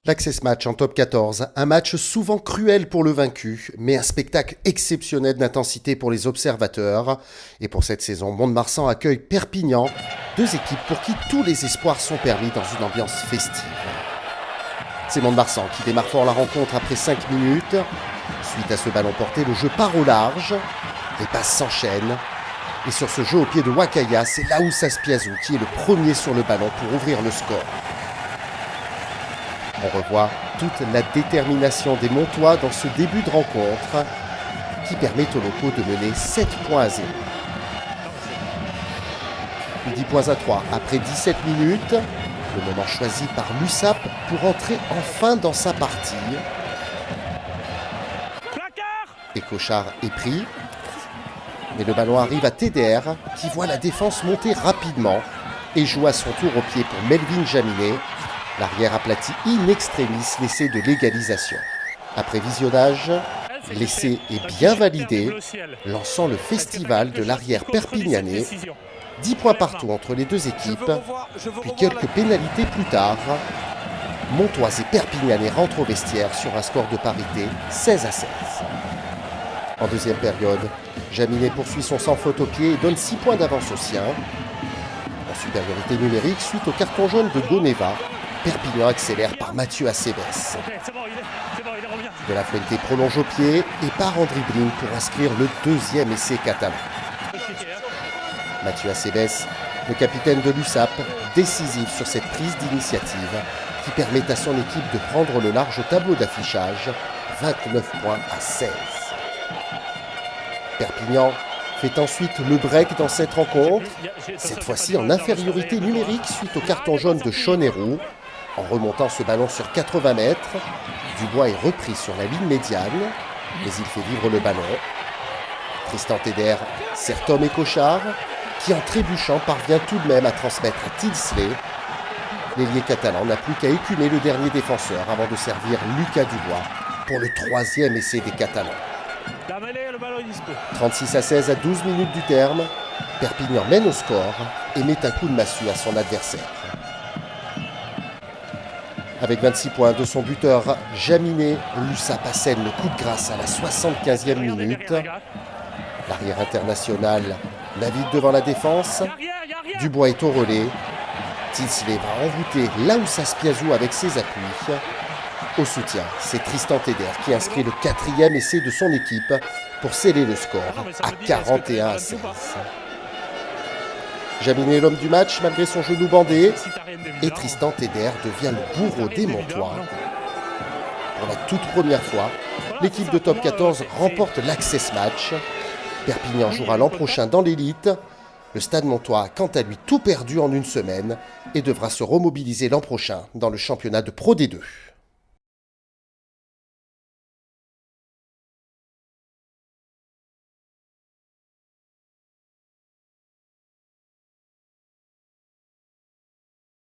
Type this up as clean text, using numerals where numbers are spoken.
L'Access Match en top 14, un match souvent cruel pour le vaincu, mais un spectacle exceptionnel d'intensité pour les observateurs. Et pour cette saison, Mont-de-Marsan accueille Perpignan, deux équipes pour qui tous les espoirs sont permis dans une ambiance festive. C'est Mont-de-Marsan qui démarre fort la rencontre après 5 minutes. Suite à ce ballon porté, le jeu part au large, les passes s'enchaînent. Et sur ce jeu au pied de Wakaya, c'est Laoussa Spiazou qui est le premier sur le ballon pour ouvrir le score. On revoit toute la détermination des Montois dans ce début de rencontre qui permet aux locaux de mener 7 points à 0. Puis 10 points à 3 après 17 minutes, le moment choisi par l'USAP pour entrer enfin dans sa partie. Et Cochard est pris, mais le ballon arrive à TDR qui voit la défense monter rapidement et joue à son tour au pied pour Melvin Jaminet. L'arrière aplati in extremis l'essai de l'égalisation. Après visionnage, l'essai est bien validé, lançant le festival de l'arrière perpignanais. 10 points partout entre les deux équipes, puis quelques pénalités plus tard. Montois et Perpignanais rentrent au vestiaire sur un score de parité 16-16. En deuxième période, Jaminet poursuit son sans faute au pied et donne 6 points d'avance aux siens. En supériorité numérique, suite au carton jaune de Goneva, Perpignan accélère par Mathieu Acebes. De la Fuente prolonge au pied et part en dribbling pour inscrire le deuxième essai catalan. Mathieu Acebes, le capitaine de l'USAP, décisif sur cette prise d'initiative qui permet à son équipe de prendre le large tableau d'affichage, 29 points à 16. Perpignan fait ensuite le break dans cette rencontre, cette fois-ci en infériorité numérique suite au carton jaune de Chonerou. En remontant ce ballon sur 80 mètres, Dubois est repris sur la ligne médiane, mais il fait vivre le ballon. Tristan Teder sert Tom et Cochard, qui en trébuchant parvient tout de même à transmettre à Tilsley. L'ailier catalan n'a plus qu'à écumer le dernier défenseur avant de servir Lucas Dubois pour le troisième essai des Catalans. 36-16 à 12 minutes du terme, Perpignan mène au score et met un coup de massue à son adversaire. Avec 26 points de son buteur Jaminet, l'USAP assène le coup de grâce à la 75e minute. L'arrière international navigue devant la défense. Dubois est au relais. Tilsley va envoûter Laoussa Spiazou avec ses appuis. Au soutien, c'est Tristan Teder qui inscrit le 4e essai de son équipe pour sceller le score à 41-16. Jaminet est l'homme du match malgré son genou bandé. Et Tristan Teder devient le bourreau des Montois. Pour la toute première fois, l'équipe de top 14 remporte l'Access Match. Perpignan jouera l'an prochain dans l'élite. Le Stade Montois a quant à lui tout perdu en une semaine et devra se remobiliser l'an prochain dans le championnat de Pro D2.